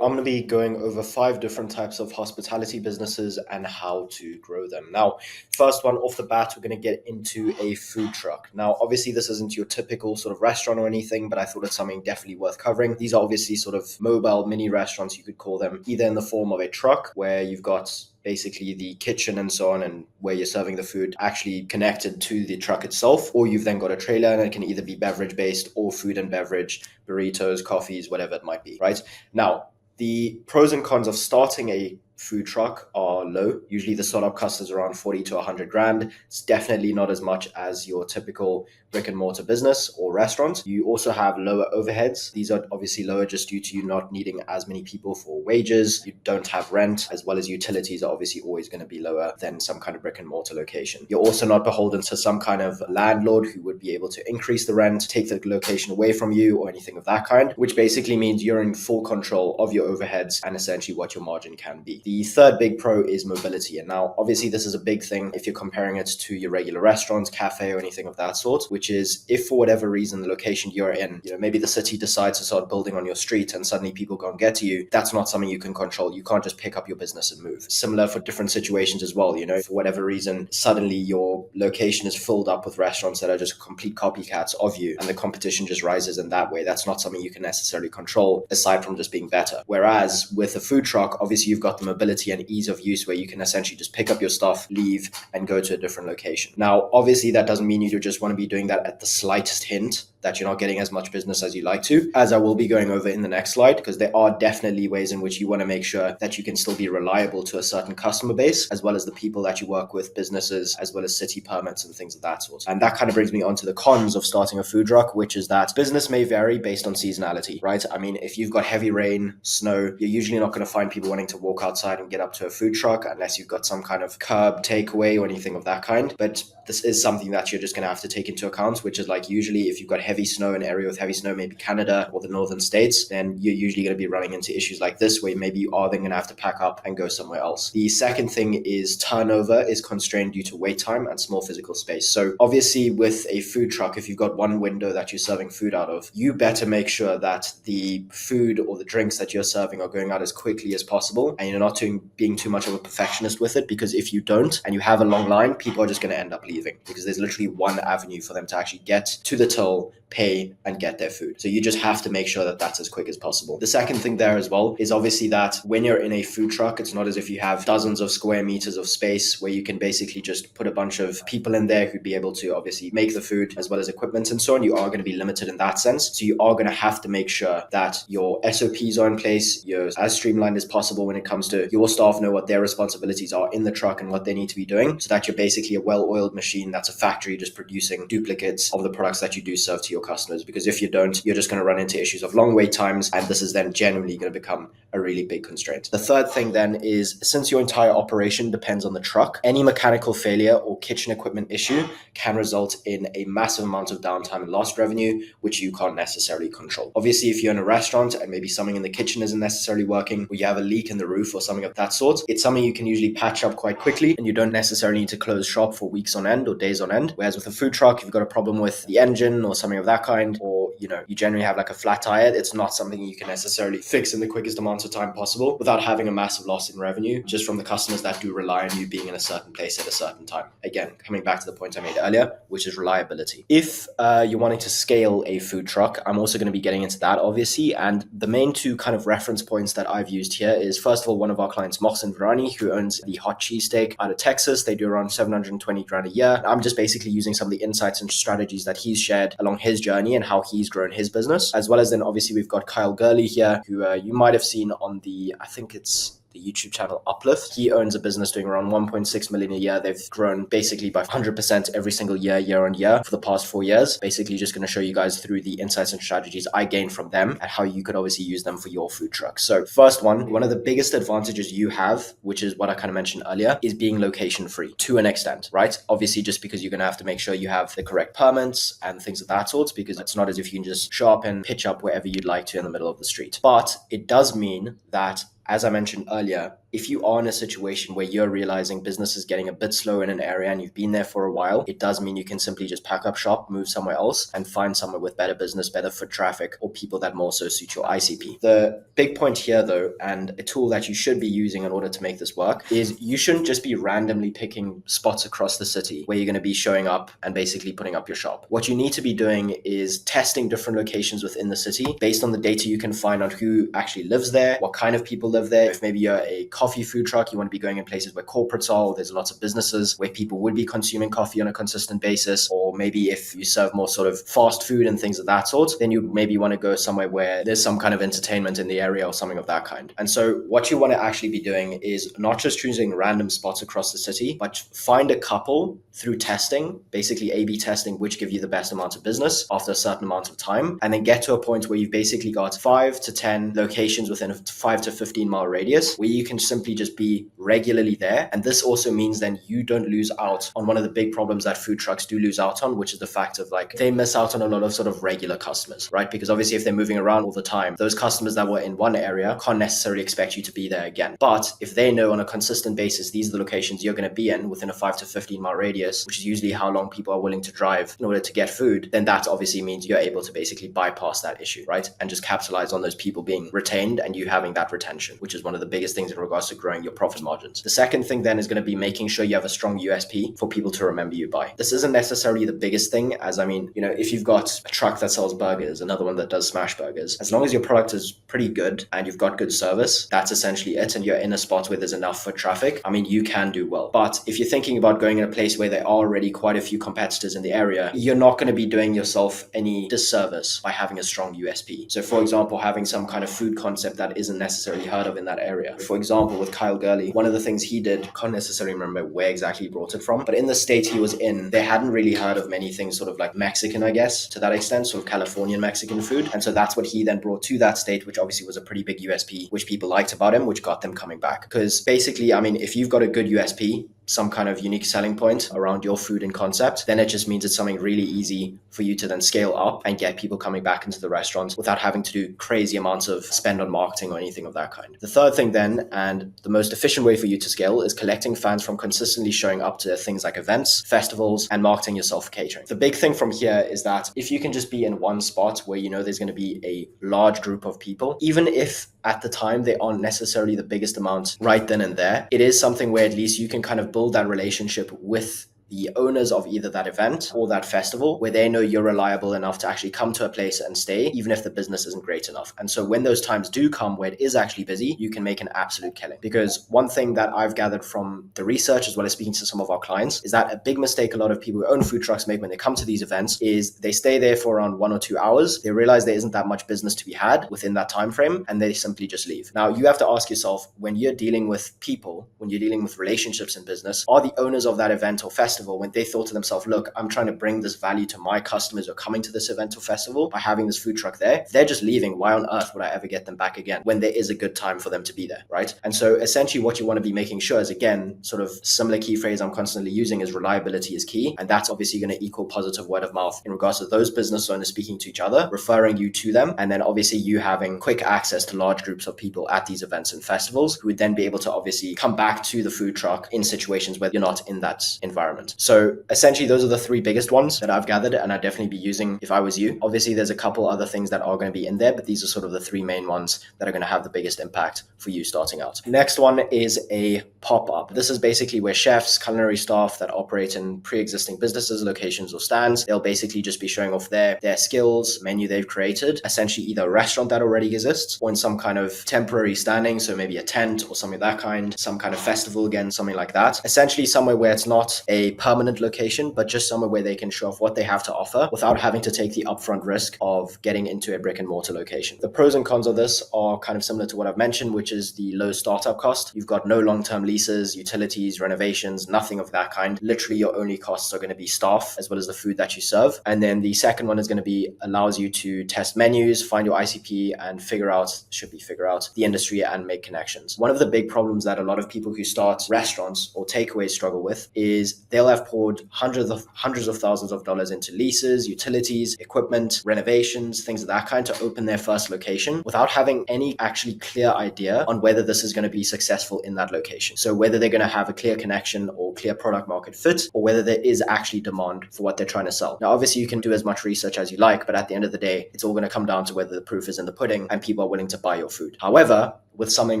I'm going to be going over 5 different types of hospitality businesses and how to grow them. Now, first one off the bat, we're going to get into a food truck. Now, obviously, this isn't your typical sort of restaurant or anything, but I thought it's something definitely worth covering. These are obviously sort of mobile mini restaurants, you could call them, either in the form of a truck where you've got basically the kitchen and so on, and where you're serving the food actually connected to the truck itself, or you've then got a trailer and it can either be beverage based or food and beverage, burritos, coffees, whatever it might be, right? Now, the pros and cons of starting a food truck are low. Usually the startup cost is around 40 to 100 grand. It's definitely not as much as your typical brick and mortar business or restaurant. You also have lower overheads. These are obviously lower just due to you not needing as many people for wages. You don't have rent, as well as utilities are obviously always going to be lower than some kind of brick and mortar location. You're also not beholden to some kind of landlord who would be able to increase the rent, take the location away from you, or anything of that kind, which basically means you're in full control of your overheads and essentially what your margin can be. The third big pro is mobility. And now, obviously, this is a big thing if you're comparing it to your regular restaurants, cafe, or anything of that sort, which is if for whatever reason the location you're in, maybe the city decides to start building on your street and suddenly people can't get to you, that's not something you can control. You can't just pick up your business and move. Similar for different situations as well. For whatever reason, suddenly your location is filled up with restaurants that are just complete copycats of you and the competition just rises in that way. That's not something you can necessarily control aside from just being better. Whereas with a food truck, obviously you've got the mobility and ease of use where you can essentially just pick up your stuff, leave, and go to a different location. Now, obviously that doesn't mean you just want to be doing that at the slightest hint that you're not getting as much business as you like to, as I will be going over in the next slide, because there are definitely ways in which you want to make sure that you can still be reliable to a certain customer base, as well as the people that you work with, businesses, as well as city permits and things of that sort. And that kind of brings me on to the cons of starting a food truck, which is that business may vary based on seasonality, right? I mean, if you've got heavy rain, snow, you're usually not going to find people wanting to walk outside and get up to a food truck unless you've got some kind of curb takeaway or anything of that kind. But this is something that you're just going to have to take into account, which is like usually if you've got heavy snow, an area with heavy snow, maybe Canada or the northern states, then you're usually going to be running into issues like this where maybe you are then going to have to pack up and go somewhere else. The second thing is turnover is constrained due to wait time and small physical space. So obviously with a food truck, if you've got one window that you're serving food out of, you better make sure that the food or the drinks that you're serving are going out as quickly as possible and you're not being too much of a perfectionist with it, because if you don't and you have a long line, people are just going to end up leaving because there's literally one avenue for them to actually get to the till, pay, and get their food. So you just have to make sure that that's as quick as possible. The second thing there as well is obviously that when you're in a food truck, it's not as if you have dozens of square meters of space where you can basically just put a bunch of people in there who'd be able to obviously make the food as well as equipment and so on. You are going to be limited in that sense. So you are going to have to make sure that your SOPs are in place, you're as streamlined as possible when it comes to your staff know what their responsibilities are in the truck and what they need to be doing, so that you're basically a well-oiled machine that's a factory just producing duplicates of the products that you do serve to your customers. Because if you don't, you're just going to run into issues of long wait times, and this is then generally going to become a really big constraint. The third thing then is, since your entire operation depends on the truck, any mechanical failure or kitchen equipment issue can result in a massive amount of downtime and lost revenue, which you can't necessarily control. Obviously, if you're in a restaurant and maybe something in the kitchen isn't necessarily working, or you have a leak in the roof or something of that sort, it's something you can usually patch up quite quickly, and you don't necessarily need to close shop for weeks on end or days on end. Whereas with a food truck, if you've got a problem with the engine or something of that kind, or you generally have like a flat tire, it's not something you can necessarily fix in the quickest amount of time possible without having a massive loss in revenue just from the customers that do rely on you being in a certain place at a certain time. Again, coming back to the point I made earlier, which is reliability. If you're wanting to scale a food truck, I'm also going to be getting into that obviously, and the main two kind of reference points that I've used here is, first of all, one of our clients, Mohsen Virani, who owns the Hot Cheesesteak out of Texas. They do around 720 grand a year. I'm just basically using some of the insights and strategies that he's shared along his journey and how he's grown his business, as well as then obviously we've got Kyle Gurley here, who you might have seen on I think it's the YouTube channel Uplift. He owns a business doing around 1.6 million a year. They've grown basically by 100% every single year on year for the past 4 years. Basically just going to show you guys through the insights and strategies I gained from them and how you could obviously use them for your food truck. So first one of the biggest advantages you have, which is what I kind of mentioned earlier, is being location free to an extent, right? Obviously just because you're going to have to make sure you have the correct permits and things of that sort, because it's not as if you can just show up and pitch up wherever you'd like to in the middle of the street. But it does mean that as I mentioned earlier, if you are in a situation where you're realizing business is getting a bit slow in an area and you've been there for a while, it does mean you can simply just pack up shop, move somewhere else, and find somewhere with better business, better foot traffic, or people that more so suit your ICP. The big point here, though, and a tool that you should be using in order to make this work, is you shouldn't just be randomly picking spots across the city where you're going to be showing up and basically putting up your shop. What you need to be doing is testing different locations within the city based on the data you can find on who actually lives there, what kind of people live there. If maybe you're a coffee food truck, you want to be going in places where corporates are, or there's lots of businesses where people would be consuming coffee on a consistent basis. Or maybe if you serve more sort of fast food and things of that sort, then you maybe want to go somewhere where there's some kind of entertainment in the area or something of that kind. And so what you want to actually be doing is not just choosing random spots across the city, but find a couple through testing, basically A/B testing, which give you the best amount of business after a certain amount of time, and then get to a point where you've basically got 5 to 10 locations within a 5 to 15 mile radius where you can simply just be regularly there. And this also means then you don't lose out on one of the big problems that food trucks do lose out on, which is the fact of like they miss out on a lot of sort of regular customers, right? Because obviously if they're moving around all the time, those customers that were in one area can't necessarily expect you to be there again. But if they know on a consistent basis, these are the locations you're going to be in within a 5 to 15 mile radius, which is usually how long people are willing to drive in order to get food, then that obviously means you're able to basically bypass that issue, right? And just capitalize on those people being retained and you having that retention, which is one of the biggest things in regards to growing your profit margins. The second thing then is going to be making sure you have a strong USP for people to remember you by. This isn't necessarily the biggest thing, as I mean, if you've got a truck that sells burgers, another one that does smash burgers, as long as your product is pretty good and you've got good service, that's essentially it. And you're in a spot where there's enough foot traffic, I mean, you can do well. But if you're thinking about going in a place where there are already quite a few competitors in the area, you're not going to be doing yourself any disservice by having a strong USP. So for example, having some kind of food concept that isn't necessarily heard of in that area. For example, with Kyle Gurley, one of the things he did, can't necessarily remember where exactly he brought it from, but in the state he was in, they hadn't really heard of many things sort of like Mexican, I guess, to that extent, sort of Californian Mexican food. And so that's what he then brought to that state, which obviously was a pretty big USP, which people liked about him, which got them coming back. Because basically, I mean, if you've got a good USP, some kind of unique selling point around your food and concept, then it just means it's something really easy for you to then scale up and get people coming back into the restaurant without having to do crazy amounts of spend on marketing or anything of that kind. The third thing then, and the most efficient way for you to scale, is collecting fans from consistently showing up to things like events, festivals, and marketing yourself for catering. The big thing from here is that if you can just be in one spot where you know there's going to be a large group of people, even if at the time they aren't necessarily the biggest amount right then and there, it is something where at least you can kind of build that relationship with the owners of either that event or that festival, where they know you're reliable enough to actually come to a place and stay, even if the business isn't great enough. And so when those times do come where it is actually busy, you can make an absolute killing. Because one thing that I've gathered from the research, as well as speaking to some of our clients, is that a big mistake a lot of people who own food trucks make when they come to these events is they stay there for around 1 or 2 hours. They realize there isn't that much business to be had within that time frame, and they simply just leave. Now, you have to ask yourself, when you're dealing with people, when you're dealing with relationships in business, are the owners of that event or festival, when they thought to themselves, look, I'm trying to bring this value to my customers who are coming to this event or festival by having this food truck there, they're just leaving. Why on earth would I ever get them back again when there is a good time for them to be there, right? And so essentially what you want to be making sure is, again, sort of similar key phrase I'm constantly using is reliability is key. And that's obviously going to equal positive word of mouth in regards to those business owners speaking to each other, referring you to them, and then obviously you having quick access to large groups of people at these events and festivals who would then be able to obviously come back to the food truck in situations where you're not in that environment. So essentially, those are the 3 biggest ones that I've gathered, and I'd definitely be using if I was you. Obviously, there's a couple other things that are going to be in there, but these are sort of the 3 main ones that are going to have the biggest impact for you starting out. Next one is a pop-up. This is basically where chefs, culinary staff that operate in pre-existing businesses, locations, or stands, they'll basically just be showing off their skills, menu they've created, essentially either a restaurant that already exists or in some kind of temporary standing, so maybe a tent or something of that kind, some kind of festival again, something like that. Essentially somewhere where it's not a permanent location, but just somewhere where they can show off what they have to offer without having to take the upfront risk of getting into a brick and mortar location. The pros and cons of this are kind of similar to what I've mentioned, which is the low startup cost. You've got no long-term leases, utilities, renovations, nothing of that kind. Literally your only costs are going to be staff as well as the food that you serve. And then the second one is going to be allows you to test menus, find your ICP, and figure out the industry and make connections. One of the big problems that a lot of people who start restaurants or takeaways struggle with is they'll they'll have poured hundreds of thousands of dollars into leases, utilities, equipment, renovations, things of that kind to open their first location without having any actually clear idea on whether this is going to be successful in that location. So whether they're going to have a clear connection or clear product market fit, or whether there is actually demand for what they're trying to sell. Now, obviously you can do as much research as you like, but at the end of the day, it's all going to come down to whether the proof is in the pudding and people are willing to buy your food. However, with something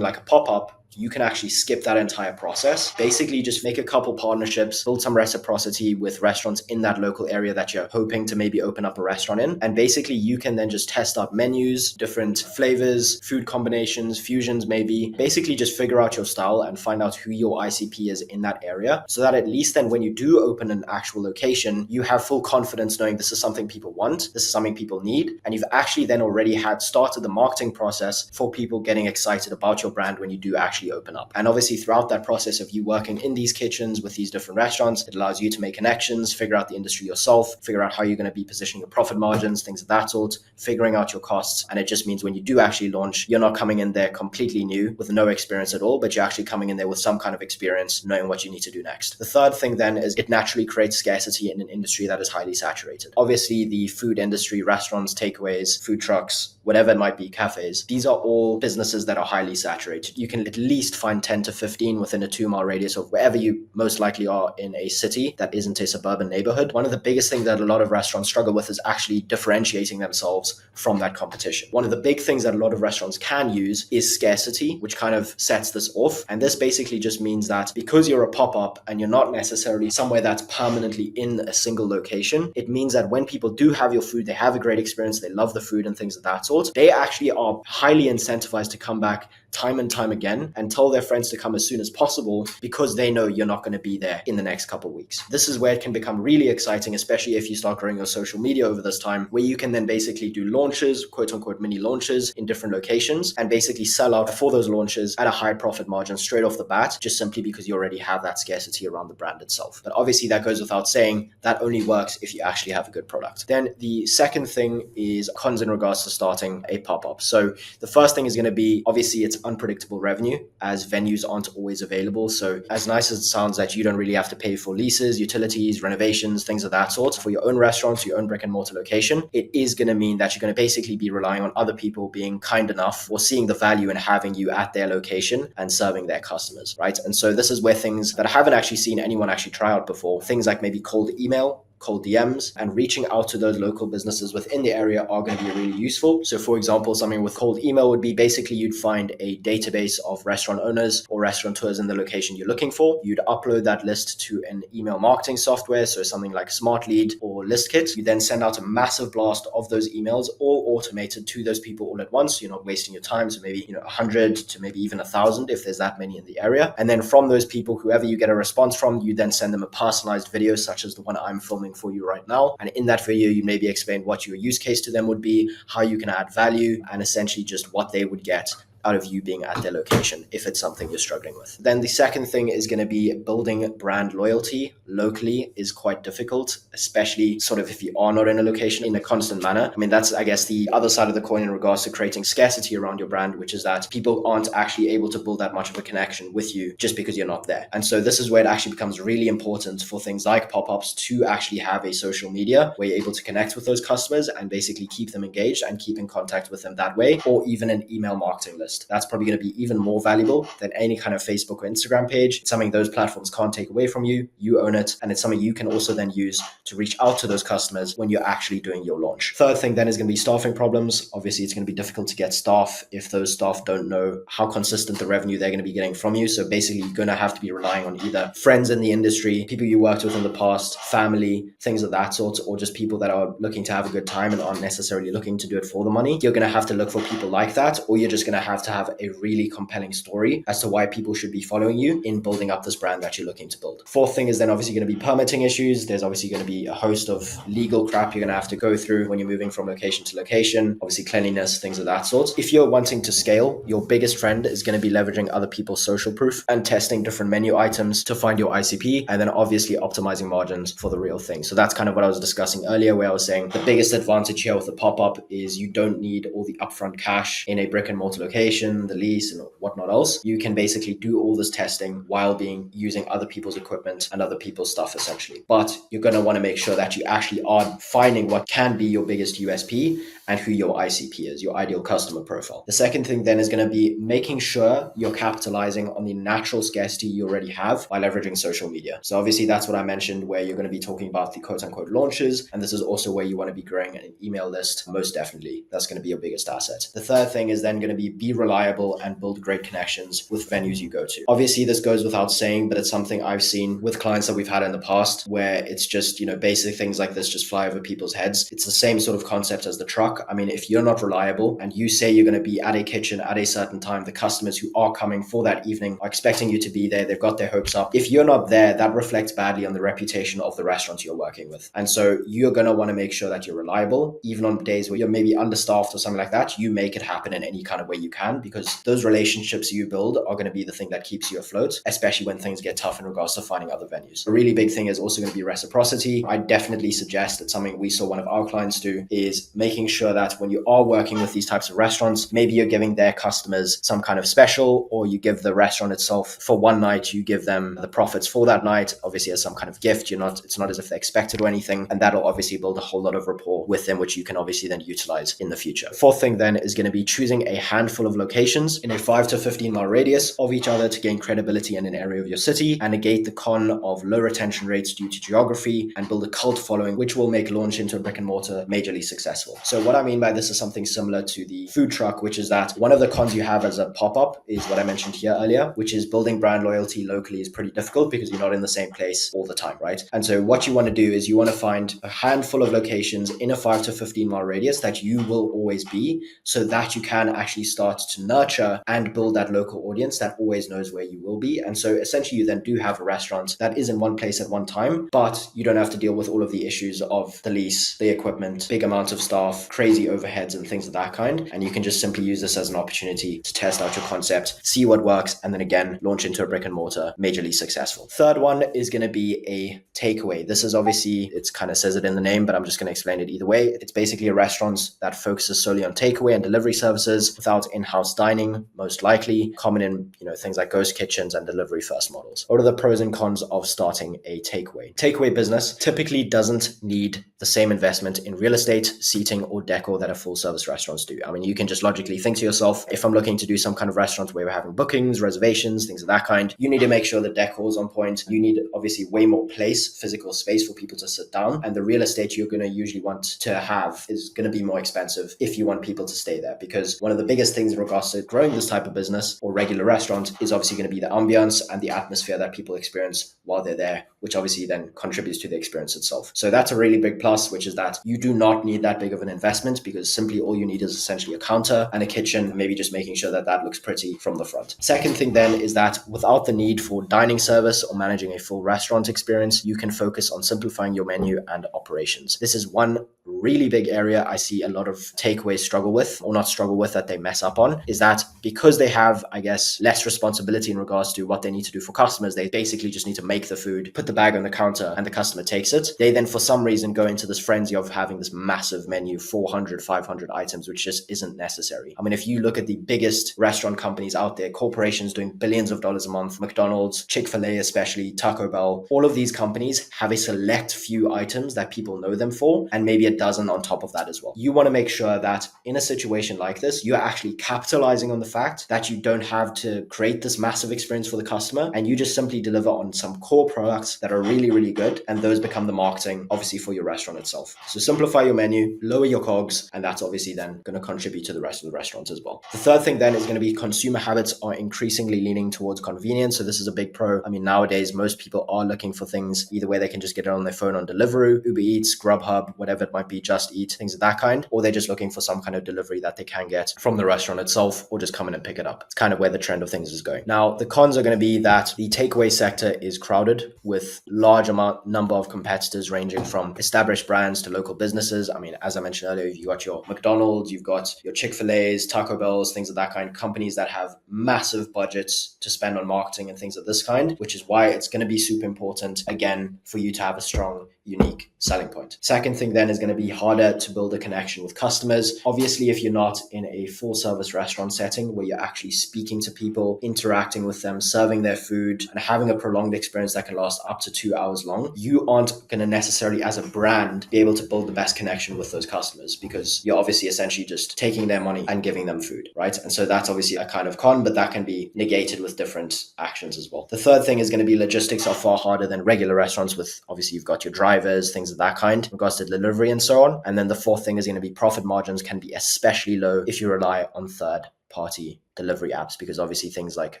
like a pop-up, you can actually skip that entire process. Basically, just make a couple partnerships, build some reciprocity with restaurants in that local area that you're hoping to maybe open up a restaurant in. And basically, you can then just test out menus, different flavors, food combinations, fusions maybe. Basically, just figure out your style and find out who your ICP is in that area, so that at least then when you do open an actual location, you have full confidence knowing this is something people want, this is something people need, and you've actually then already had started the marketing process for people getting excited about your brand when you do actually open up. And obviously throughout that process of you working in these kitchens with these different restaurants, it allows you to make connections, figure out the industry yourself, figure out how you're going to be positioning your profit margins, things of that sort, figuring out your costs. And it just means when you do actually launch, you're not coming in there completely new with no experience at all, but you're actually coming in there with some kind of experience, knowing what you need to do next. The third thing then is it naturally creates scarcity in an industry that is highly saturated. Obviously the food industry, restaurants, takeaways, food trucks, whatever it might be, cafes, these are all businesses that are highly saturated. You can at least find 10 to 15 within a 2-mile radius of wherever you most likely are in a city that isn't a suburban neighborhood. One of the biggest things that a lot of restaurants struggle with is actually differentiating themselves from that competition. One of the big things that a lot of restaurants can use is scarcity, which kind of sets this off. And this basically just means that because you're a pop-up and you're not necessarily somewhere that's permanently in a single location, it means that when people do have your food, they have a great experience, they love the food and things of that sort, they actually are highly incentivized to come back time and time again and tell their friends to come as soon as possible because they know you're not going to be there in the next couple of weeks. This is where it can become really exciting, especially if you start growing your social media over this time, where you can then basically do launches, quote unquote mini launches in different locations and basically sell out for those launches at a high profit margin straight off the bat, just simply because you already have that scarcity around the brand itself. But obviously that goes without saying, that only works if you actually have a good product. Then the second thing is cons in regards to starting a pop-up. So the first thing is going to be, obviously it's unpredictable revenue as venues aren't always available. So as nice as it sounds that you don't really have to pay for leases, utilities, renovations, things of that sort for your own restaurants, your own brick and mortar location, it is going to mean that you're going to basically be relying on other people being kind enough or seeing the value in having you at their location and serving their customers, right? And so this is where things that I haven't actually seen anyone actually try out before, things like maybe cold email, cold DMs, and reaching out to those local businesses within the area are going to be really useful. So for example, something with cold email would be basically you'd find a database of restaurant owners or restaurateurs in the location you're looking for. You'd upload that list to an email marketing software, so something like SmartLead or ListKit. You then send out a massive blast of those emails, all automated to those people all at once. You're not wasting your time. So maybe 100 to maybe even 1,000 if there's that many in the area. And then from those people, whoever you get a response from, you then send them a personalized video such as the one I'm filming for you right now. And in that video, you maybe explain what your use case to them would be, how you can add value, and essentially just what they would get out of you being at their location if it's something you're struggling with. Then the second thing is going to be building brand loyalty locally is quite difficult, especially sort of if you are not in a location in a constant manner. I mean, that's, I guess, the other side of the coin in regards to creating scarcity around your brand, which is that people aren't actually able to build that much of a connection with you just because you're not there. And so this is where it actually becomes really important for things like pop-ups to actually have a social media where you're able to connect with those customers and basically keep them engaged and keep in contact with them that way, or even an email marketing list. That's probably going to be even more valuable than any kind of Facebook or Instagram page. It's something those platforms can't take away from you. You own it. And it's something you can also then use to reach out to those customers when you're actually doing your launch. Third thing then is going to be staffing problems. Obviously, it's going to be difficult to get staff if those staff don't know how consistent the revenue they're going to be getting from you. So basically, you're going to have to be relying on either friends in the industry, people you worked with in the past, family, things of that sort, or just people that are looking to have a good time and aren't necessarily looking to do it for the money. You're going to have to look for people like that, or you're just going to have a really compelling story as to why people should be following you in building up this brand that you're looking to build. Fourth thing is then obviously going to be permitting issues. There's obviously going to be a host of legal crap you're going to have to go through when you're moving from location to location, obviously cleanliness, things of that sort. If you're wanting to scale, your biggest friend is going to be leveraging other people's social proof and testing different menu items to find your ICP, and then obviously optimizing margins for the real thing. So that's kind of what I was discussing earlier, where I was saying the biggest advantage here with the pop-up is you don't need all the upfront cash in a brick and mortar location. location, the lease, and whatnot else, you can basically do all this testing while using other people's equipment and other people's stuff essentially. But you're going to want to make sure that you actually are finding what can be your biggest USP and who your ICP is, your ideal customer profile. The second thing then is going to be making sure you're capitalizing on the natural scarcity you already have by leveraging social media. So obviously that's what I mentioned, where you're going to be talking about the quote unquote launches. And this is also where you want to be growing an email list. Most definitely, that's going to be your biggest asset. The third thing is then going to be reliable and build great connections with venues you go to. Obviously this goes without saying, but it's something I've seen with clients that we've had in the past where it's just, basic things like this just fly over people's heads. It's the same sort of concept as the truck. I mean, if you're not reliable and you say you're going to be at a kitchen at a certain time, the customers who are coming for that evening are expecting you to be there. They've got their hopes up. If you're not there, that reflects badly on the reputation of the restaurant you're working with. And so you're going to want to make sure that you're reliable, even on days where you're maybe understaffed or something like that. You make it happen in any kind of way you can, because those relationships you build are going to be the thing that keeps you afloat, especially when things get tough in regards to finding other venues. A really big thing is also going to be reciprocity. I definitely suggest that something we saw one of our clients do is making sure that when you are working with these types of restaurants, maybe you're giving their customers some kind of special, or you give the restaurant itself for one night, you give them the profits for that night, obviously as some kind of gift. It's not as if they expect it or anything. And that'll obviously build a whole lot of rapport with them, which you can obviously then utilize in the future. Fourth thing then is going to be choosing a handful of locations in a 5 to 15 mile radius of each other to gain credibility in an area of your city and negate the con of low retention rates due to geography, and build a cult following, which will make launch into a brick and mortar majorly successful. So what I mean by this is something similar to the food truck, which is that one of the cons you have as a pop-up is what I mentioned here earlier, which is building brand loyalty locally is pretty difficult because you're not in the same place all the time, right? And so what you want to do is you want to find a handful of locations in a 5 to 15 mile radius that you will always be, so that you can actually start to nurture and build that local audience that always knows where you will be. And so essentially you then do have a restaurant that is in one place at one time, but you don't have to deal with all of the issues of the lease, the equipment, big amounts of staff, crazy overheads and things of that kind. And you can just simply use this as an opportunity to test out your concept, see what works, and then again, launch into a brick and mortar majorly successful. Third one is going to be a takeaway. This is obviously, it kind of says it in the name, but I'm just going to explain it either way. It's basically a restaurant that focuses solely on takeaway and delivery services without in-house dining, most likely, common in things like ghost kitchens and delivery first models. What are the pros and cons of starting a takeaway? Takeaway business typically doesn't need the same investment in real estate, seating, or decor that a full service restaurants do. I mean, you can just logically think to yourself, if I'm looking to do some kind of restaurant where we're having bookings, reservations, things of that kind, you need to make sure the decor is on point. You need obviously way more place, physical space for people to sit down. And the real estate you're going to usually want to have is going to be more expensive if you want people to stay there. Because one of the biggest things in regards to growing this type of business or regular restaurant is obviously going to be the ambience and the atmosphere that people experience while they're there, which obviously then contributes to the experience itself. So that's a really big plus, which is that you do not need that big of an investment, because simply all you need is essentially a counter and a kitchen, maybe just making sure that that looks pretty from the front. Second thing then is that without the need for dining service or managing a full restaurant experience, you can focus on simplifying your menu and operations. This is one really big area I see a lot of takeaways struggle with, or not struggle with, that they mess up on, is that because they have, I guess, less responsibility in regards to what they need to do for customers, they basically just need to make the food, put the bag on the counter, and the customer takes it. They then for some reason go into this frenzy of having this massive menu, 400, 500 items, which just isn't necessary. I mean, if you look at the biggest restaurant companies out there, corporations doing billions of dollars a month, McDonald's, Chick-fil-A especially, Taco Bell, all of these companies have a select few items that people know them for, and maybe a dozen on top of that as well. You want to make sure that in a situation like this, you're actually capitalizing on the fact that you don't have to create this massive experience for the customer, and you just simply deliver on some core products that are really, really good, and those become the marketing, obviously, for your restaurant itself. So simplify your menu, lower your COGS, and that's obviously then going to contribute to the rest of the restaurant as well. The third thing then is going to be consumer habits are increasingly leaning towards convenience. So this is a big pro. I mean, nowadays, most people are looking for things either where they can just get it on their phone on Deliveroo, Uber Eats, Grubhub, whatever it might be, Just Eat, things of that kind, or they're just looking for some kind of delivery that they can get from the restaurant itself, or just come in and pick it up. It's kind of where the trend of things is going. Now, the cons are going to be that the takeaway sector is crowded with large number of competitors ranging from established brands to local businesses. I mean, as I mentioned earlier, you've got your McDonald's, you've got your Chick-fil-A's, Taco Bell's, things of that kind, companies that have massive budgets to spend on marketing and things of this kind, which is why it's going to be super important, again, for you to have a strong unique selling point. Second thing then is going to be harder to build a connection with customers. Obviously, if you're not in a full service restaurant setting where you're actually speaking to people, interacting with them, serving their food, and having a prolonged experience that can last up to 2 hours long, you aren't going to necessarily, as a brand, be able to build the best connection with those customers because you're obviously essentially just taking their money and giving them food, right? And so that's obviously a kind of con, but that can be negated with different actions as well. The third thing is going to be logistics are far harder than regular restaurants with obviously you've got your drivers, things of that kind, in regards to delivery and so on. And then the fourth thing is going to be profit margins can be especially low if you rely on third-party delivery apps, because obviously things like,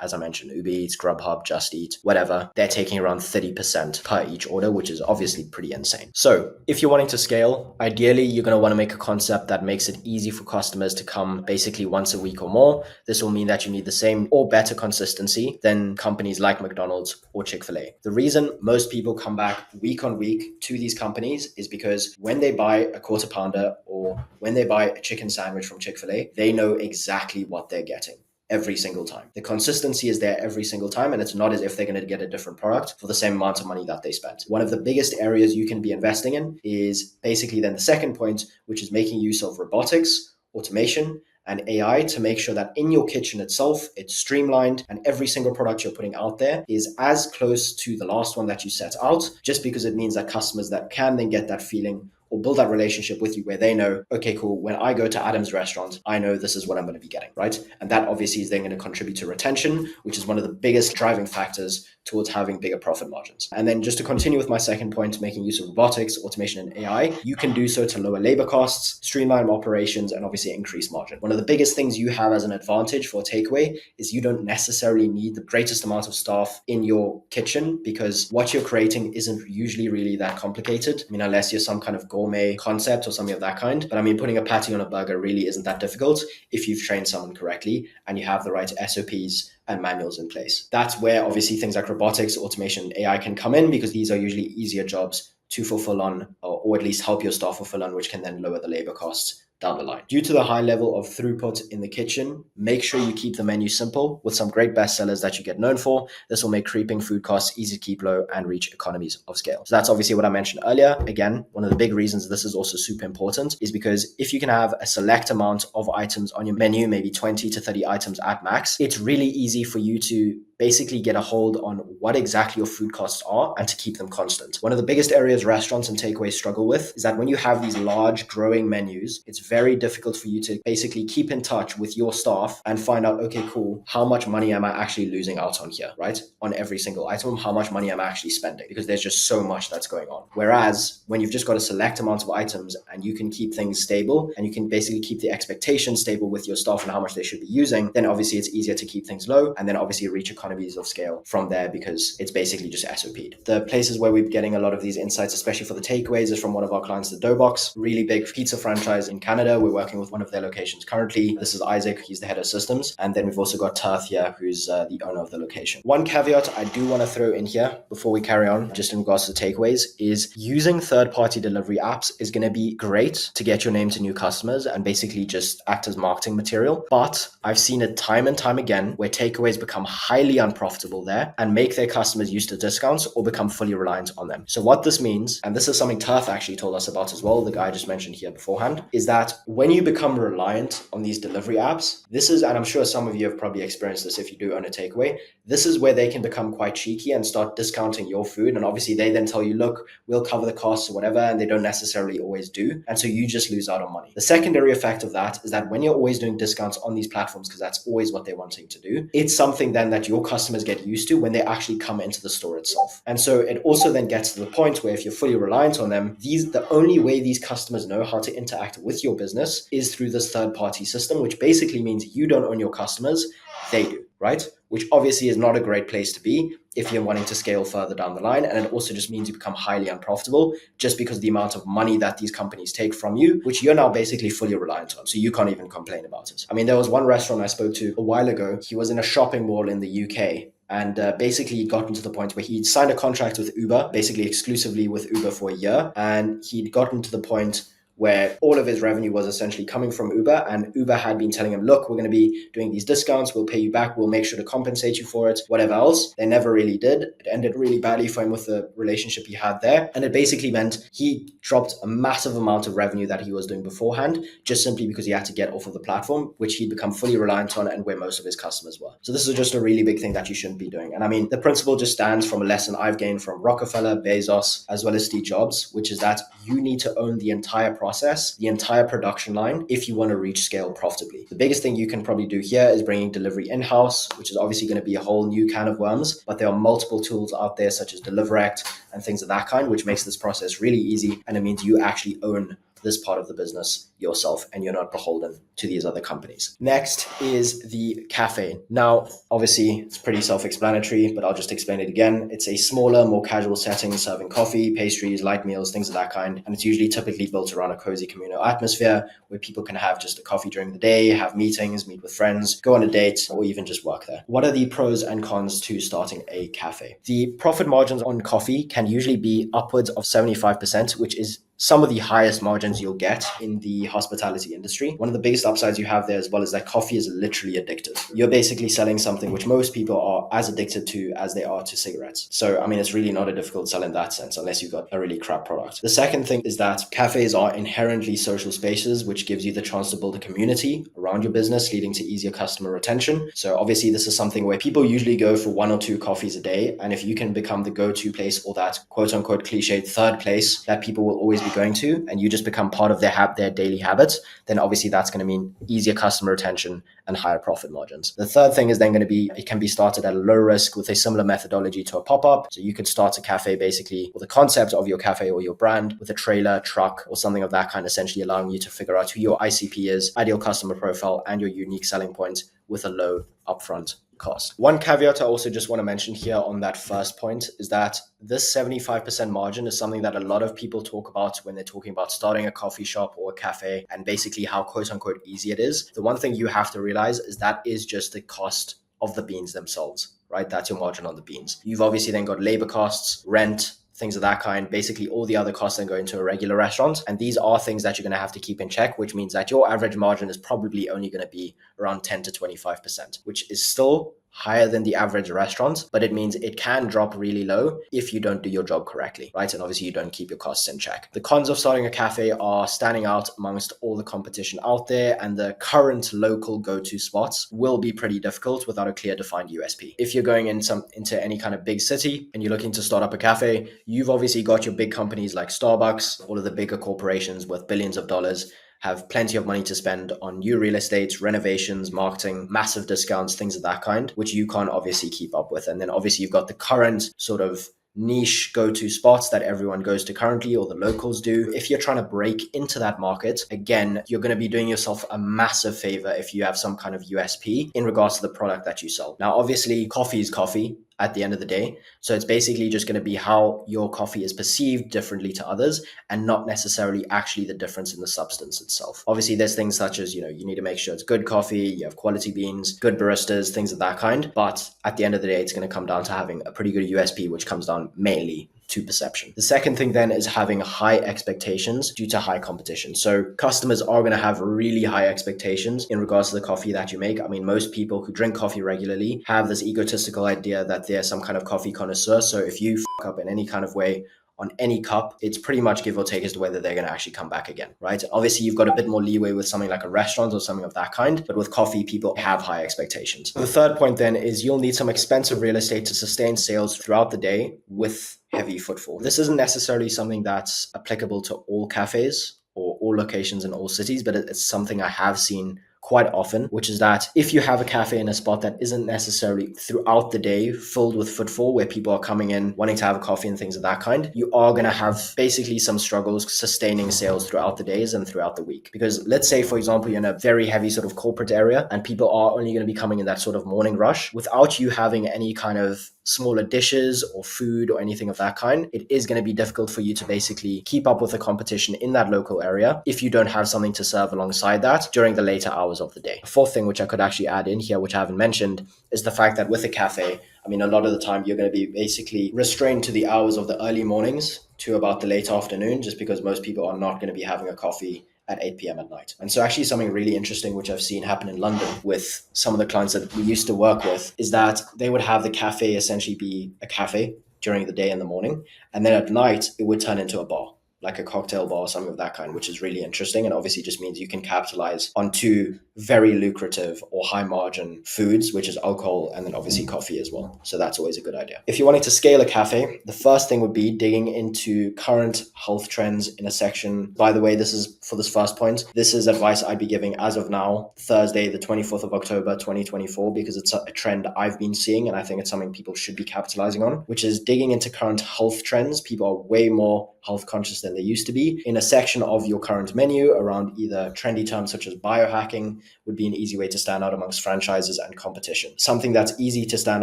as I mentioned, Uber Eats, Grubhub, Just Eat, whatever, they're taking around 30% per each order, which is obviously pretty insane. So if you're wanting to scale, ideally, you're going to want to make a concept that makes it easy for customers to come basically once a week or more. This will mean that you need the same or better consistency than companies like McDonald's or Chick-fil-A. The reason most people come back week on week to these companies is because when they buy a quarter pounder or when they buy a chicken sandwich from Chick-fil-A, they know exactly what they're getting every single time. The consistency is there every single time, and it's not as if they're going to get a different product for the same amount of money that they spent. One of the biggest areas you can be investing in is basically then the second point, which is making use of robotics, automation, and AI to make sure that in your kitchen itself, it's streamlined and every single product you're putting out there is as close to the last one that you set out, just because it means that customers that can then get that feeling or build that relationship with you where they know, okay, cool, when I go to Adam's restaurant, I know this is what I'm going to be getting, right? And that obviously is then going to contribute to retention, which is one of the biggest driving factors towards having bigger profit margins. And then just to continue with my second point, making use of robotics, automation, and AI, you can do so to lower labor costs, streamline operations, and obviously increase margin. One of the biggest things you have as an advantage for takeaway is you don't necessarily need the greatest amount of staff in your kitchen because what you're creating isn't usually really that complicated. I mean, unless you're some kind of gourmet concept or something of that kind. But I mean, putting a patty on a burger really isn't that difficult if you've trained someone correctly and you have the right SOPs and manuals in place. That's where obviously things like robotics, automation, and AI can come in because these are usually easier jobs to fulfill on or at least help your staff fulfill on, which can then lower the labor costs down the line. Due to the high level of throughput in the kitchen, make sure you keep the menu simple with some great bestsellers that you get known for. This will make creeping food costs easy to keep low and reach economies of scale. So that's obviously what I mentioned earlier. Again, one of the big reasons this is also super important is because if you can have a select amount of items on your menu, maybe 20 to 30 items at max, it's really easy for you to basically get a hold on what exactly your food costs are and to keep them constant. One of the biggest areas restaurants and takeaways struggle with is that when you have these large growing menus, it's very difficult for you to basically keep in touch with your staff and find out, okay, cool, how much money am I actually losing out on here, right? On every single item, how much money am I actually spending? Because there's just so much that's going on. Whereas when you've just got a select amount of items and you can keep things stable and you can basically keep the expectations stable with your staff and how much they should be using, then obviously it's easier to keep things low and then obviously reach economies of scale from there because it's basically just SOP'd. The places where we're getting a lot of these insights, especially for the takeaways, is from one of our clients, the Doughbox, really big pizza franchise in Canada. We're working with one of their locations currently. This is Isaac, he's the head of systems. And then we've also got Turth here, who's the owner of the location. One caveat I do want to throw in here before we carry on, just in regards to takeaways, is using third-party delivery apps is going to be great to get your name to new customers and basically just act as marketing material. But I've seen it time and time again where takeaways become highly unprofitable there and make their customers used to discounts or become fully reliant on them. So what this means, and this is something Turth actually told us about as well, the guy I just mentioned here beforehand, is that when you become reliant on these delivery apps, this is, and I'm sure some of you have probably experienced this if you do own a takeaway, this is where they can become quite cheeky and start discounting your food. And obviously they then tell you, look, we'll cover the costs or whatever, and they don't necessarily always do. And so you just lose out on money. The secondary effect of that is that when you're always doing discounts on these platforms, because that's always what they're wanting to do, it's something then that your customers get used to when they actually come into the store itself. And so it also then gets to the point where if you're fully reliant on them, the only way these customers know how to interact with your business is through this third-party system, which basically means you don't own your customers, they do, right? Which obviously is not a great place to be if you're wanting to scale further down the line. And it also just means you become highly unprofitable just because of the amount of money that these companies take from you, which you're now basically fully reliant on. So you can't even complain about it. I mean, there was one restaurant I spoke to a while ago. He was in a shopping mall in the UK. And basically he'd gotten to the point where he'd signed a contract with Uber, basically exclusively with Uber for a year. And he'd gotten to the point where all of his revenue was essentially coming from Uber, and Uber had been telling him, look, we're going to be doing these discounts, we'll pay you back, we'll make sure to compensate you for it, whatever else. They never really did. It ended really badly for him with the relationship he had there. And it basically meant he dropped a massive amount of revenue that he was doing beforehand, just simply because he had to get off of the platform, which he'd become fully reliant on and where most of his customers were. So this is just a really big thing that you shouldn't be doing. And I mean, the principle just stands from a lesson I've gained from Rockefeller, Bezos, as well as Steve Jobs, which is that you need to own the entire process, the entire production line, if you want to reach scale profitably. The biggest thing you can probably do here is bringing delivery in-house, which is obviously going to be a whole new can of worms, but there are multiple tools out there such as DeliverAct and things of that kind, which makes this process really easy. And it means you actually own this part of the business yourself and you're not beholden to these other companies. Next is the cafe. Now, obviously, it's pretty self-explanatory, but I'll just explain it again. It's a smaller, more casual setting serving coffee, pastries, light meals, things of that kind. And it's usually typically built around a cozy communal atmosphere where people can have just a coffee during the day, have meetings, meet with friends, go on a date, or even just work there. What are the pros and cons to starting a cafe? The profit margins on coffee can usually be upwards of 75%, which is some of the highest margins you'll get in the hospitality industry. One of the biggest upsides you have there as well is that coffee is literally addictive. You're basically selling something which most people are as addicted to as they are to cigarettes. So, I mean, it's really not a difficult sell in that sense, unless you've got a really crap product. The second thing is that cafes are inherently social spaces, which gives you the chance to build a community around your business, leading to easier customer retention. So obviously this is something where people usually go for 1 or 2 coffees a day. And if you can become the go-to place or that quote unquote cliched third place that people will always be going to, and you just become part of their daily habits, then obviously that's going to mean easier customer retention and higher profit margins. The third thing is then going to be, it can be started at a low risk with a similar methodology to a pop-up. So you could start a cafe basically with the concept of your cafe or your brand with a trailer, truck, or something of that kind, essentially allowing you to figure out who your ICP is, ideal customer profile, and your unique selling point with a low upfront cost. One caveat I also just want to mention here on that first point is that this 75% margin is something that a lot of people talk about when they're talking about starting a coffee shop or a cafe and basically how quote unquote easy it is. The one thing you have to realize is that is just the cost of the beans themselves, right? That's your margin on the beans. You've obviously then got labor costs, rent, things of that kind, basically all the other costs that go into a regular restaurant. And these are things that you're going to have to keep in check, which means that your average margin is probably only going to be around 10 to 25%, which is still higher than the average restaurant, but it means it can drop really low if you don't do your job correctly, right? And obviously you don't keep your costs in check. The cons of starting a cafe are standing out amongst all the competition out there, and the current local go-to spots will be pretty difficult without a clear defined USP. If you're going into any kind of big city and you're looking to start up a cafe, you've obviously got your big companies like Starbucks, all of the bigger corporations with billions of dollars, have plenty of money to spend on new real estate, renovations, marketing, massive discounts, things of that kind, which you can't obviously keep up with. And then obviously you've got the current sort of niche go-to spots that everyone goes to currently, or the locals do. If you're trying to break into that market, again, you're going to be doing yourself a massive favor if you have some kind of USP in regards to the product that you sell. Now, obviously, coffee is coffee at the end of the day. So it's basically just going to be how your coffee is perceived differently to others and not necessarily actually the difference in the substance itself. Obviously, there's things such as, you need to make sure it's good coffee, you have quality beans, good baristas, things of that kind. But at the end of the day, it's going to come down to having a pretty good USP, which comes down mainly to perception. The second thing then is having high expectations due to high competition. So customers are going to have really high expectations in regards to the coffee that you make. I mean, most people who drink coffee regularly have this egotistical idea that they're some kind of coffee connoisseur. So if you fuck up in any kind of way on any cup, it's pretty much give or take as to whether they're going to actually come back again, right? Obviously, you've got a bit more leeway with something like a restaurant or something of that kind, but with coffee, people have high expectations. The third point then is you'll need some expensive real estate to sustain sales throughout the day with heavy footfall. This isn't necessarily something that's applicable to all cafes or all locations in all cities, but it's something I have seen quite often, which is that if you have a cafe in a spot that isn't necessarily throughout the day filled with footfall, where people are coming in wanting to have a coffee and things of that kind, you are going to have basically some struggles sustaining sales throughout the days and throughout the week. Because let's say, for example, you're in a very heavy sort of corporate area and people are only going to be coming in that sort of morning rush without you having any kind of smaller dishes or food or anything of that kind, it is going to be difficult for you to basically keep up with the competition in that local area if you don't have something to serve alongside that during the later hours of the day. A fourth thing which I could actually add in here, which I haven't mentioned, is the fact that with a cafe, I mean, a lot of the time you're going to be basically restrained to the hours of the early mornings to about the late afternoon, just because most people are not going to be having a coffee at 8 p.m. at night. And so actually something really interesting, which I've seen happen in London with some of the clients that we used to work with, is that they would have the cafe essentially be a cafe during the day in the morning. And then at night, it would turn into a bar, like a cocktail bar or something of that kind, which is really interesting. And obviously just means you can capitalize on two very lucrative or high margin foods, which is alcohol and then obviously coffee as well. So that's always a good idea. If you're wanting to scale a cafe, the first thing would be digging into current health trends in a section. By the way, this is for this first point. This is advice I'd be giving as of now, Thursday, the 24th of October, 2024, because it's a trend I've been seeing. And I think it's something people should be capitalizing on, which is digging into current health trends. People are way more health conscious than they used to be. In a section of your current menu around either trendy terms such as biohacking would be an easy way to stand out amongst franchises and competition. Something that's easy to stand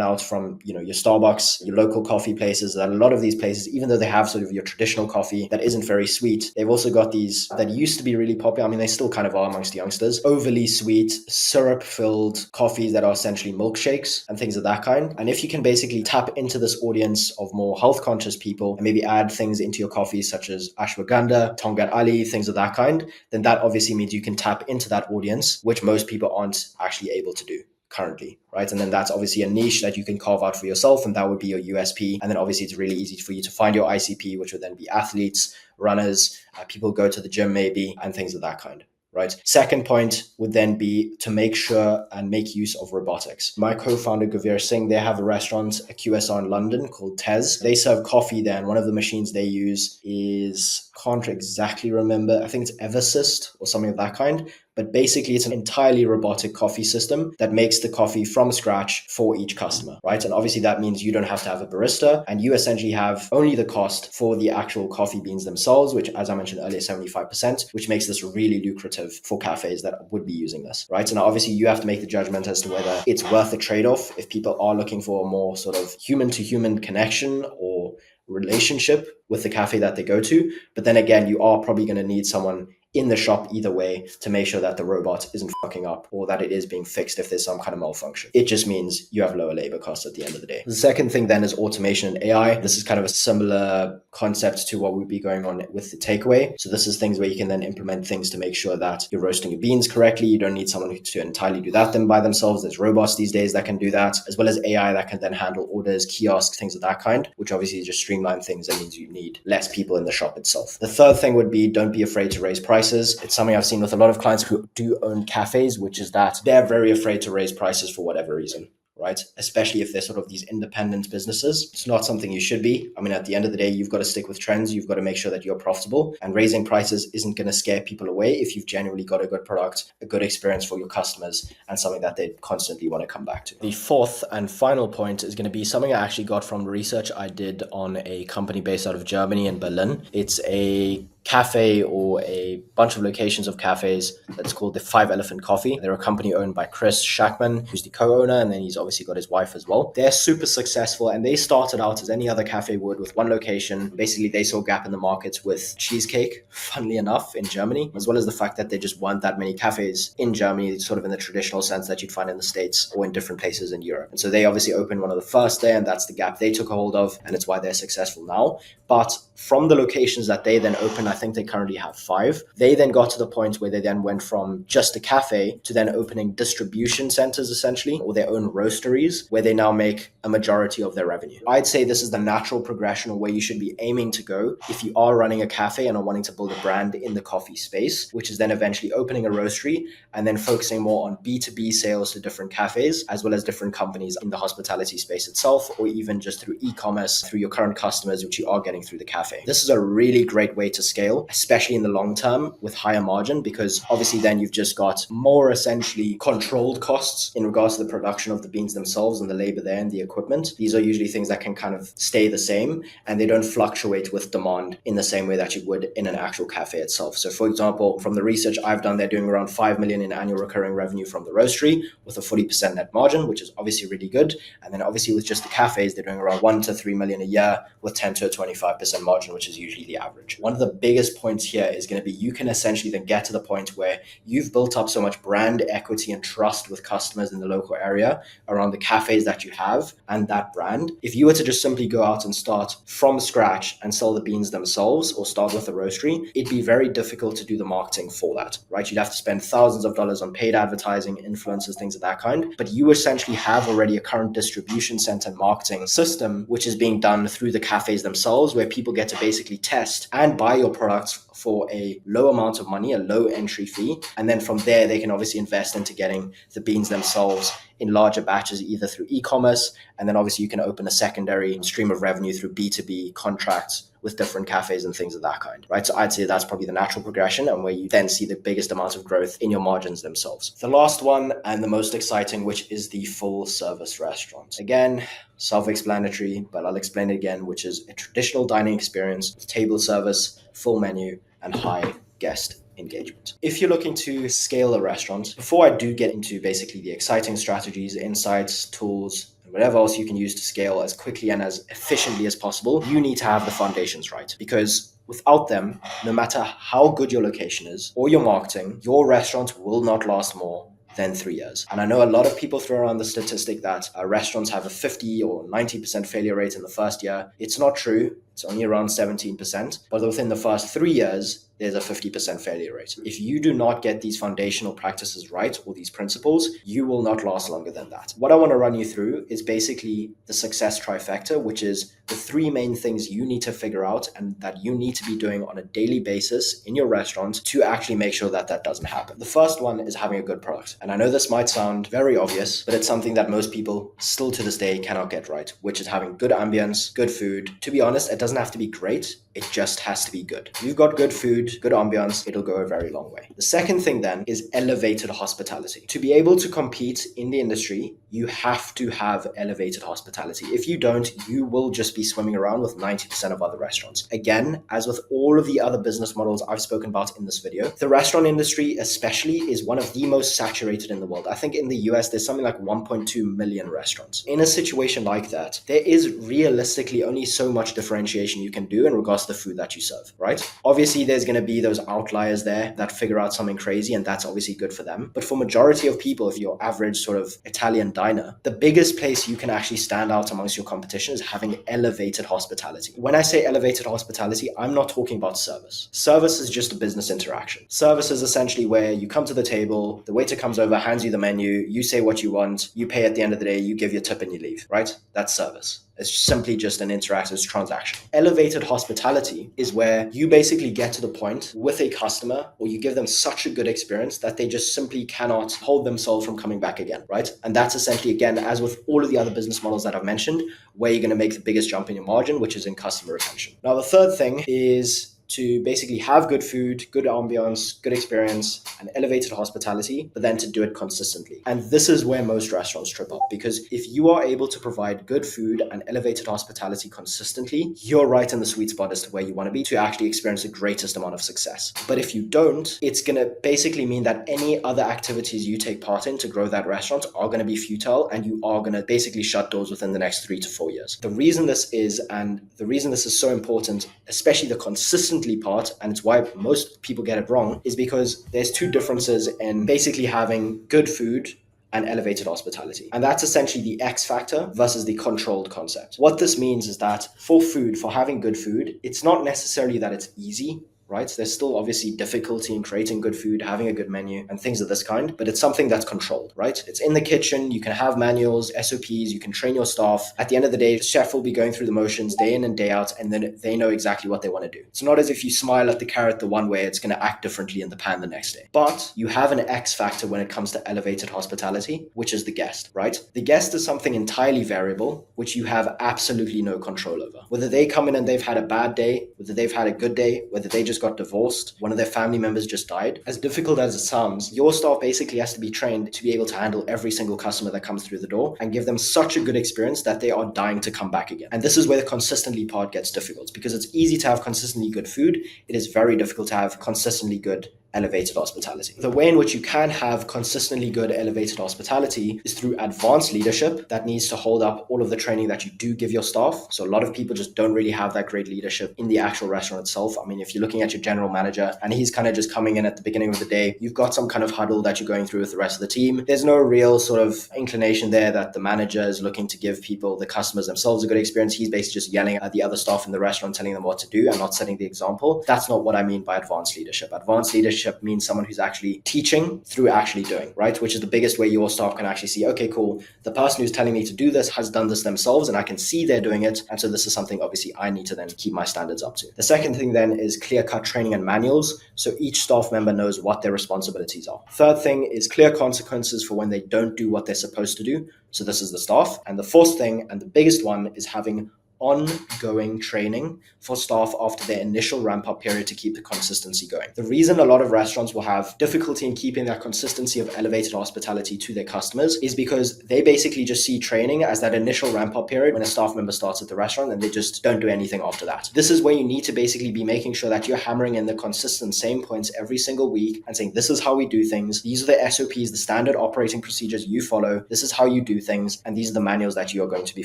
out from, your Starbucks, your local coffee places, that a lot of these places, even though they have sort of your traditional coffee that isn't very sweet, they've also got these that used to be really popular. I mean, they still kind of are amongst youngsters, overly sweet, syrup-filled coffees that are essentially milkshakes and things of that kind. And if you can basically tap into this audience of more health-conscious people and maybe add things into your coffee such as ashwagandha, tongan ali, things of that kind, then that obviously means you can tap into that audience, which most people aren't actually able to do currently, right? And then that's obviously a niche that you can carve out for yourself, and that would be your USP. And then obviously it's really easy for you to find your ICP, which would then be athletes, runners, people who go to the gym maybe, and things of that kind. Right. Second point would then be to make sure and make use of robotics. My co-founder Gavir Singh, they have a restaurant, a QSR in London called Tez. They serve coffee there, and one of the machines they use is, can't exactly remember, I think it's Eversys or something of that kind. But basically, it's an entirely robotic coffee system that makes the coffee from scratch for each customer, right? And obviously that means you don't have to have a barista, and you essentially have only the cost for the actual coffee beans themselves, which, as I mentioned earlier, 75%, which makes this really lucrative for cafes that would be using this, right? So now obviously you have to make the judgment as to whether it's worth the trade-off if people are looking for a more sort of human-to-human connection or relationship with the cafe that they go to. But then again, you are probably going to need someone in the shop either way to make sure that the robot isn't fucking up or that it is being fixed if there's some kind of malfunction. It just means you have lower labor costs at the end of the day. The second thing then is automation and AI. This is kind of a similar concept to what would be going on with the takeaway. So this is things where you can then implement things to make sure that you're roasting your beans correctly. You don't need someone to entirely do that then by themselves. There's robots these days that can do that, as well as AI that can then handle orders, kiosks, things of that kind, which obviously just streamline things. That means you need less people in the shop itself. The third thing would be, don't be afraid to raise prices. It's something I've seen with a lot of clients who do own cafes, which is that they're very afraid to raise prices for whatever reason, right? Especially if they're sort of these independent businesses. It's not something you should be. I mean, at the end of the day, you've got to stick with trends. You've got to make sure that you're profitable, and raising prices isn't going to scare people away if you've genuinely got a good product, a good experience for your customers, and something that they constantly want to come back to. The fourth and final point is going to be something I actually got from research I did on a company based out of Germany in Berlin. It's a cafe or a bunch of locations of cafes that's called the Five Elephant Coffee. They're a company owned by Chris Shackman, who's the co-owner, and then he's obviously got his wife as well. They're super successful, and they started out as any other cafe would with one location. Basically, they saw a gap in the market with cheesecake, funnily enough, in Germany, as well as the fact that there just weren't that many cafes in Germany, sort of in the traditional sense that you'd find in the States or in different places in Europe. And so they obviously opened one of the first there, and that's the gap they took a hold of, and it's why they're successful now. But from the locations that they then opened, I think they currently have 5. They then got to the point where they then went from just a cafe to then opening distribution centers, essentially, or their own roasteries, where they now make a majority of their revenue. I'd say this is the natural progression of where you should be aiming to go if you are running a cafe and are wanting to build a brand in the coffee space, which is then eventually opening a roastery and then focusing more on B2B sales to different cafes, as well as different companies in the hospitality space itself, or even just through e-commerce, through your current customers, which you are getting through the cafe. This is a really great way to scale, especially in the long term with higher margin, because obviously then you've just got more essentially controlled costs in regards to the production of the beans themselves and the labor there and the equipment. These are usually things that can kind of stay the same, and they don't fluctuate with demand in the same way that you would in an actual cafe itself. So for example, from the research I've done, they're doing around 5 million in annual recurring revenue from the roastery with a 40% net margin, which is obviously really good. And then obviously with just the cafes, they're doing around 1 to 3 million a year with 10 to 25% margin. margin, which is usually the average. One of the biggest points here is going to be you can essentially then get to the point where you've built up so much brand equity and trust with customers in the local area around the cafes that you have and that brand. If you were to just simply go out and start from scratch and sell the beans themselves or start with a roastery, it'd be very difficult to do the marketing for that, right? You'd have to spend thousands of dollars on paid advertising, influencers, things of that kind. But you essentially have already a current distribution center and marketing system, which is being done through the cafes themselves, where people get to basically test and buy your products for a low amount of money, a low entry fee. And then from there, they can obviously invest into getting the beans themselves in larger batches, either through e-commerce. And then obviously you can open a secondary stream of revenue through B2B contracts with different cafes and things of that kind, right? So I'd say that's probably the natural progression and where you then see the biggest amount of growth in your margins themselves. The last one and the most exciting, which is the full service restaurant. Again, self-explanatory, but I'll explain it again, which is a traditional dining experience with table service, full menu, and high guest engagement. If you're looking to scale a restaurant, before I do get into basically the exciting strategies, insights, tools, and whatever else you can use to scale as quickly and as efficiently as possible, you need to have the foundations right. Because without them, no matter how good your location is or your marketing, your restaurant will not last more than 3 years. And I know a lot of people throw around the statistic that restaurants have a 50 or 90% failure rate in the first year. It's not true. It's only around 17%. But within the first 3 years, there's a 50% failure rate. If you do not get these foundational practices right, or these principles, you will not last longer than that. What I want to run you through is basically the success trifecta, which is the three main things you need to figure out and that you need to be doing on a daily basis in your restaurant to actually make sure that that doesn't happen. The first one is having a good product. And I know this might sound very obvious, but it's something that most people still to this day cannot get right, which is having good ambience, good food. To be honest, it doesn't have to be great. It just has to be good. If you've got good food, good ambiance, it'll go a very long way. The second thing then is elevated hospitality. To be able to compete in the industry, you have to have elevated hospitality. If you don't, you will just be swimming around with 90% of other restaurants. Again, as with all of the other business models I've spoken about in this video, the restaurant industry especially is one of the most saturated in the world. I think in the US, there's something like 1.2 million restaurants. In a situation like that, there is realistically only so much differentiation you can do in regards to the food that you serve, right? Obviously, there's going to be those outliers there that figure out something crazy, and that's obviously good for them. But for majority of people, if you're average sort of Italian diner, the biggest place you can actually stand out amongst your competition is having elevated hospitality. When I say elevated hospitality, I'm not talking about service. Service is just a business interaction. Service is essentially where you come to the table, the waiter comes over, hands you the menu, you say what you want, you pay at the end of the day, you give your tip and you leave, right? That's service. It's simply just an interactive transaction. Elevated hospitality is where you basically get to the point with a customer or you give them such a good experience that they just simply cannot hold themselves from coming back again, right? And that's essentially, again, as with all of the other business models that I've mentioned, where you're going to make the biggest jump in your margin, which is in customer retention. Now, the third thing is to basically have good food, good ambiance, good experience, and elevated hospitality, but then to do it consistently. And this is where most restaurants trip up, because if you are able to provide good food and elevated hospitality consistently, you're right in the sweet spot as to where you want to be to actually experience the greatest amount of success. But if you don't, it's going to basically mean that any other activities you take part in to grow that restaurant are going to be futile, and you are going to basically shut doors within the next 3 to 4 years. The reason this is, and the reason this is so important, especially the consistent part, and it's why most people get it wrong, is because there's two differences in basically having good food and elevated hospitality. And that's essentially the X factor versus the controlled concept. What this means is that for food, for having good food, it's not necessarily that it's easy, right? There's still obviously difficulty in creating good food, having a good menu and things of this kind, but it's something that's controlled, right? It's in the kitchen. You can have manuals, SOPs, you can train your staff. At the end of the day, the chef will be going through the motions day in and day out, and then they know exactly what they want to do. It's not as if you smile at the carrot the one way, it's going to act differently in the pan the next day. But you have an X factor when it comes to elevated hospitality, which is the guest, right? The guest is something entirely variable, which you have absolutely no control over. Whether they come in and they've had a bad day, whether they've had a good day, whether they just got divorced, one of their family members just died. As difficult as it sounds, your staff basically has to be trained to be able to handle every single customer that comes through the door and give them such a good experience that they are dying to come back again. And this is where the consistently part gets difficult, because it's easy to have consistently good food. It is very difficult to have consistently good elevated hospitality. The way in which you can have consistently good elevated hospitality is through advanced leadership that needs to hold up all of the training that you do give your staff. So a lot of people just don't really have that great leadership in the actual restaurant itself. I mean, if you're looking at your general manager and he's kind of just coming in at the beginning of the day, you've got some kind of huddle that you're going through with the rest of the team. There's no real sort of inclination there that the manager is looking to give people, the customers themselves, a good experience. He's basically just yelling at the other staff in the restaurant, telling them what to do and not setting the example. That's not what I mean by advanced leadership. Advanced leadership means someone who's actually teaching through actually doing, right? Which is the biggest way your staff can actually see, okay, cool, the person who's telling me to do this has done this themselves and I can see they're doing it. And so this is something obviously I need to then keep my standards up to. The second thing then is clear-cut training and manuals. So each staff member knows what their responsibilities are. Third thing is clear consequences for when they don't do what they're supposed to do. So this is the staff. And the fourth thing, and the biggest one, is having ongoing training for staff after their initial ramp-up period to keep the consistency going. The reason a lot of restaurants will have difficulty in keeping that consistency of elevated hospitality to their customers is because they basically just see training as that initial ramp-up period when a staff member starts at the restaurant and they just don't do anything after that. This is where you need to basically be making sure that you're hammering in the consistent same points every single week and saying, this is how we do things. These are the SOPs, the standard operating procedures you follow. This is how you do things. And these are the manuals that you are going to be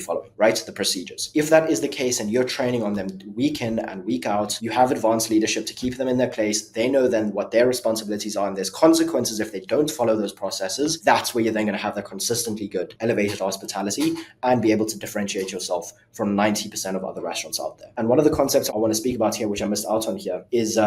following, right? The procedures. If that is the case and you're training on them week in and week out, you have advanced leadership to keep them in their place. They know then what their responsibilities are and there's consequences if they don't follow those processes. That's where you're then going to have that consistently good elevated hospitality and be able to differentiate yourself from 90% of other restaurants out there. And one of the concepts I want to speak about here, which I missed out on here, is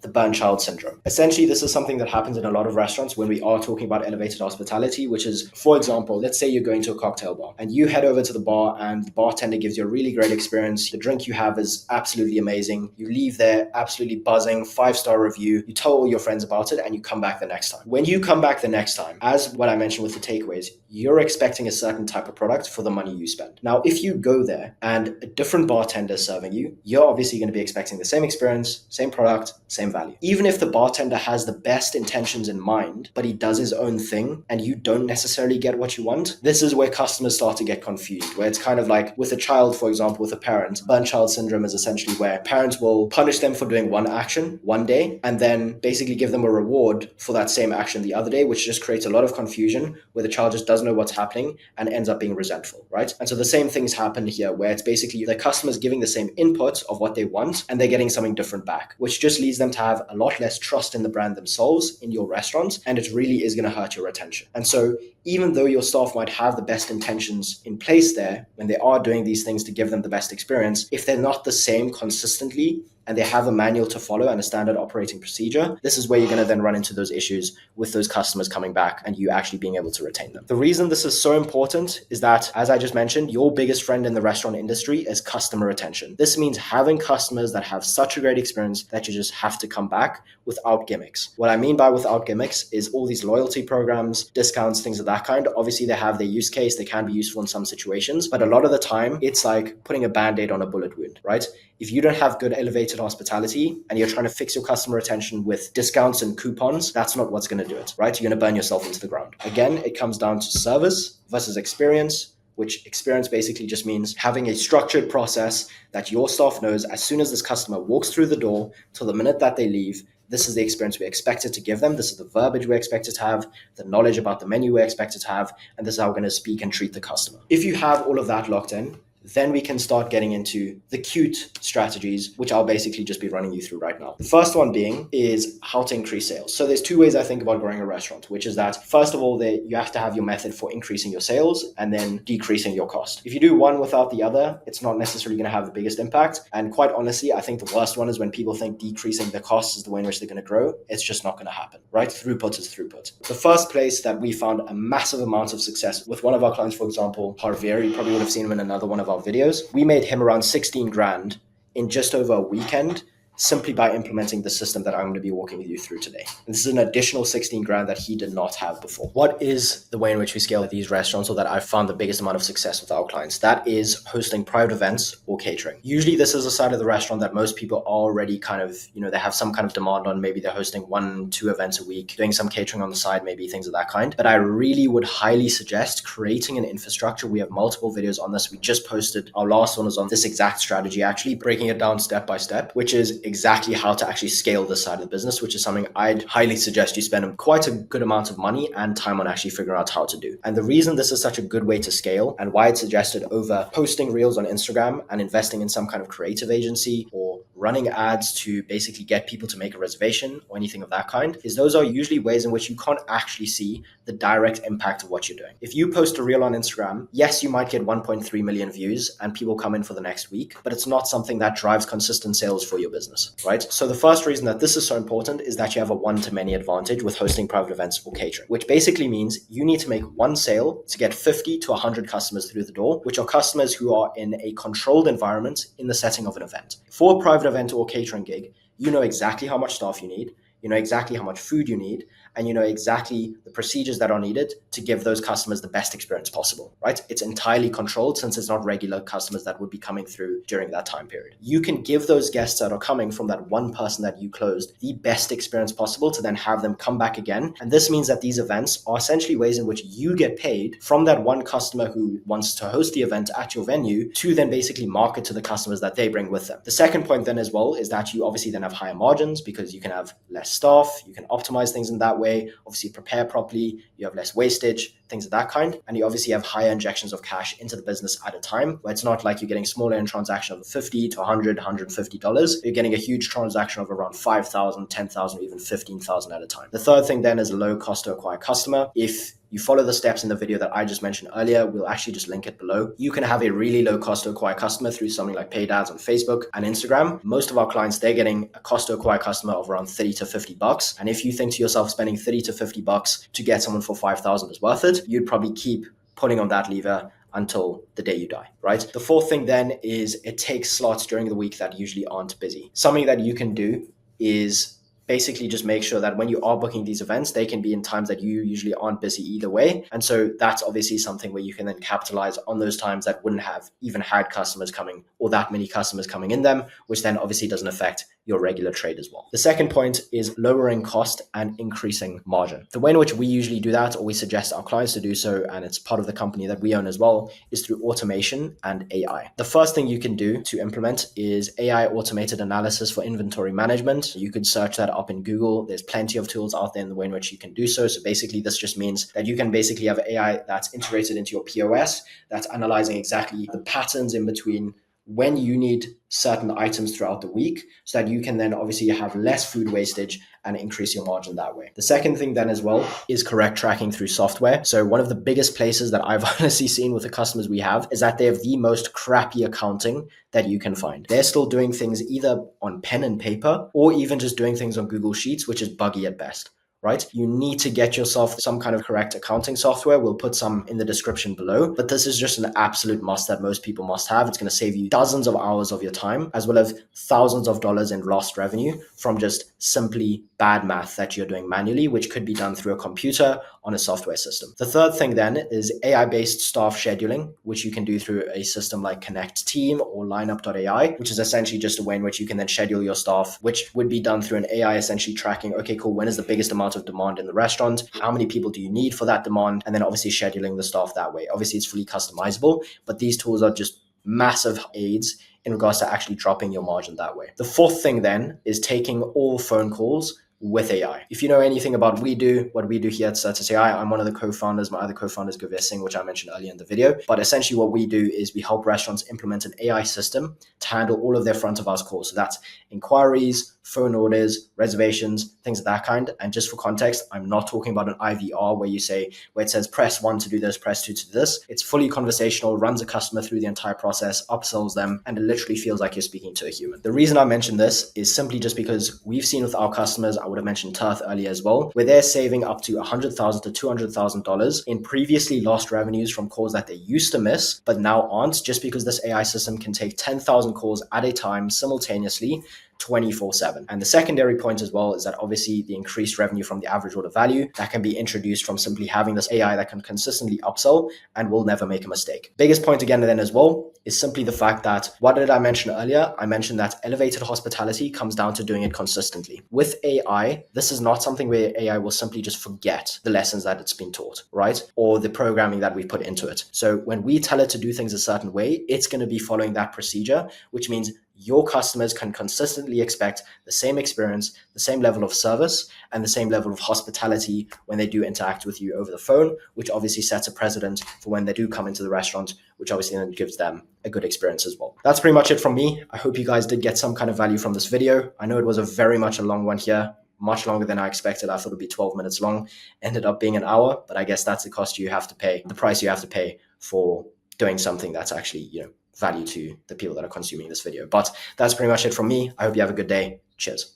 the burnt child syndrome. Essentially, this is something that happens in a lot of restaurants when we are talking about elevated hospitality, which is, for example, let's say you're going to a cocktail bar and you head over to the bar and the bartender gives you a really great experience. The drink you have is absolutely amazing. You leave there absolutely buzzing, 5-star review. You tell all your friends about it and you come back the next time. When you come back the next time, as what I mentioned with the takeaways, you're expecting a certain type of product for the money you spend. Now, if you go there and a different bartender is serving you, you're obviously going to be expecting the same experience, same product, same value. Even if the bartender has the best intentions in mind, but he does his own thing and you don't necessarily get what you want, this is where customers start to get confused, where it's kind of like with a child, for example, with a parent. Burnt child syndrome is essentially where parents will punish them for doing one action one day and then basically give them a reward for that same action the other day, which just creates a lot of confusion where the child just doesn't know what's happening and ends up being resentful, right? And so the same things happen here where it's basically the customers giving the same input of what they want and they're getting something different back, which just leads them to have a lot less trust in the brand themselves in your restaurant, and it really is going to hurt your retention. And so even though your staff might have the best intentions in place there when they are doing these things to give them the best experience, if they're not the same consistently and they have a manual to follow and a standard operating procedure, this is where you're going to then run into those issues with those customers coming back and you actually being able to retain them. The reason this is so important is that, as I just mentioned, your biggest friend in the restaurant industry is customer retention. This means having customers that have such a great experience that you just have to come back without gimmicks. What I mean by without gimmicks is all these loyalty programs, discounts, things of that kind. Obviously, they have their use case. They can be useful in some situations, but a lot of the time, it's like putting a Band-Aid on a bullet wound, right? If you don't have good elevated hospitality and you're trying to fix your customer retention with discounts and coupons, that's not what's going to do it, right? You're going to burn yourself into the ground. Again, it comes down to service versus experience, which experience basically just means having a structured process that your staff knows as soon as this customer walks through the door till the minute that they leave, this is the experience we expected to give them. This is the verbiage we expected to have, the knowledge about the menu we expected to have, and this is how we're going to speak and treat the customer. If you have all of that locked in, then we can start getting into the cute strategies, which I'll basically just be running you through right now. The first one being is how to increase sales. So there's two ways I think about growing a restaurant, which is that first of all, you have to have your method for increasing your sales and then decreasing your cost. If you do one without the other, it's not necessarily going to have the biggest impact. And quite honestly, I think the worst one is when people think decreasing the cost is the way in which they're going to grow. It's just not going to happen, right? Throughput is throughput. The first place that we found a massive amount of success with one of our clients, for example, Harvier, you probably would have seen him in another one of our videos. We made him around 16 grand in just over a weekend simply by implementing the system that I'm going to be walking you through today. And this is an additional 16 grand that he did not have before. What is the way in which we scale these restaurants, or that I've found the biggest amount of success with our clients? That is hosting private events or catering. Usually this is a side of the restaurant that most people are already kind of, they have some kind of demand on. Maybe they're hosting 1-2 events a week, doing some catering on the side, maybe things of that kind. But I really would highly suggest creating an infrastructure. We have multiple videos on this. We just posted, our last one was on this exact strategy, actually breaking it down step by step, which is exactly how to actually scale this side of the business, which is something I'd highly suggest you spend quite a good amount of money and time on actually figuring out how to do. And the reason this is such a good way to scale and why it's suggested over posting reels on Instagram and investing in some kind of creative agency or running ads to basically get people to make a reservation or anything of that kind is those are usually ways in which you can't actually see the direct impact of what you're doing. If you post a reel on Instagram, yes, you might get 1.3 million views and people come in for the next week, but it's not something that drives consistent sales for your business, right? So the first reason that this is so important is that you have a one-to-many advantage with hosting private events or catering, which basically means you need to make one sale to get 50 to 100 customers through the door, which are customers who are in a controlled environment in the setting of an event. For a private event or catering gig, you know exactly how much staff you need, you know exactly how much food you need, and you know exactly the procedures that are needed to give those customers the best experience possible, right? It's entirely controlled since it's not regular customers that would be coming through during that time period. You can give those guests that are coming from that one person that you closed the best experience possible to then have them come back again. And this means that these events are essentially ways in which you get paid from that one customer who wants to host the event at your venue to then basically market to the customers that they bring with them. The second point then as well is that you obviously then have higher margins because you can have less staff, you can optimize things in that way, obviously prepare properly, you have less wastage, things of that kind, and you obviously have higher injections of cash into the business at a time where it's not like you're getting smaller in transaction of 50 to 100, $150. You're getting a huge transaction of around 5,000, 10,000, even 15,000 at a time. The third thing then is a low cost to acquire customer. If you follow the steps in the video that I just mentioned earlier, we'll actually just link it below. You can have a really low cost to acquire customer through something like paid ads on Facebook and Instagram. Most of our clients, they're getting a cost to acquire customer of around 30 to 50 bucks. And if you think to yourself, spending 30 to 50 bucks to get someone for 5,000 is worth it, you'd probably keep pulling on that lever until the day you die, right? The fourth thing then is it takes slots during the week that usually aren't busy. Something that you can do is basically just make sure that when you are booking these events, they can be in times that you usually aren't busy either way. And so that's obviously something where you can then capitalize on those times that wouldn't have even had customers coming or that many customers coming in them, which then obviously doesn't affect your regular trade as well. The second point is lowering cost and increasing margin. The way in which we usually do that, or we suggest our clients to do so, and it's part of the company that we own as well, is through automation and AI. The first thing you can do to implement is AI automated analysis for inventory management. You could search that up in Google. There's plenty of tools out there in the way in which you can do so. So basically, this just means that you can basically have AI that's integrated into your POS, that's analyzing exactly the patterns in between when you need certain items throughout the week so that you can then obviously have less food wastage and increase your margin that way. The second thing then as well is correct tracking through software. So one of the biggest places that I've honestly seen with the customers we have is that they have the most crappy accounting that you can find. They're still doing things either on pen and paper or even just doing things on Google Sheets, which is buggy at best. Right? You need to get yourself some kind of correct accounting software. We'll put some in the description below, but this is just an absolute must that most people must have. It's going to save you dozens of hours of your time, as well as thousands of dollars in lost revenue from just simply bad math that you're doing manually, which could be done through a computer on a software system. The third thing then is AI-based staff scheduling, which you can do through a system like Connect Team or Lineup.ai, which is essentially just a way in which you can then schedule your staff, which would be done through an AI essentially tracking, okay, cool, when is the biggest amount of demand in the restaurant? How many people do you need for that demand? And then obviously scheduling the staff that way. Obviously, it's fully customizable, but these tools are just massive aids in regards to actually dropping your margin that way. The fourth thing then is taking all phone calls with AI. If you know anything about what we do here at Certus AI, I'm one of the co-founders. My other co-founder is Gurveer Singh, which I mentioned earlier in the video. But essentially what we do is we help restaurants implement an AI system to handle all of their front of house calls. So that's inquiries, phone orders, reservations, things of that kind. And just for context, I'm not talking about an IVR where it says press 1 to do this, press 2 to do this. It's fully conversational, runs a customer through the entire process, upsells them, and it literally feels like you're speaking to a human. The reason I mention this is simply just because we've seen with our customers, I would have mentioned Turth earlier as well, where they're saving up to $100,000 to $200,000 in previously lost revenues from calls that they used to miss, but now aren't, just because this AI system can take 10,000 calls at a time simultaneously 24/7. And the secondary point as well is that obviously the increased revenue from the average order value that can be introduced from simply having this AI that can consistently upsell and will never make a mistake. Biggest point again then as well is simply the fact that, what did I mention earlier? I mentioned that elevated hospitality comes down to doing it consistently. With AI, this is not something where AI will simply just forget the lessons that it's been taught, right? Or the programming that we've put into it. So when we tell it to do things a certain way, it's going to be following that procedure, which means your customers can consistently expect the same experience, the same level of service, and the same level of hospitality when they do interact with you over the phone, which obviously sets a precedent for when they do come into the restaurant, which obviously then gives them a good experience as well. That's pretty much it from me. I hope you guys did get some kind of value from this video. I know it was a very much a long one here, much longer than I expected. I thought it'd be 12 minutes long, ended up being an hour, but I guess that's the cost you have to pay, the price you have to pay for doing something that's actually, value to the people that are consuming this video. But that's pretty much it from me. I hope you have a good day. Cheers.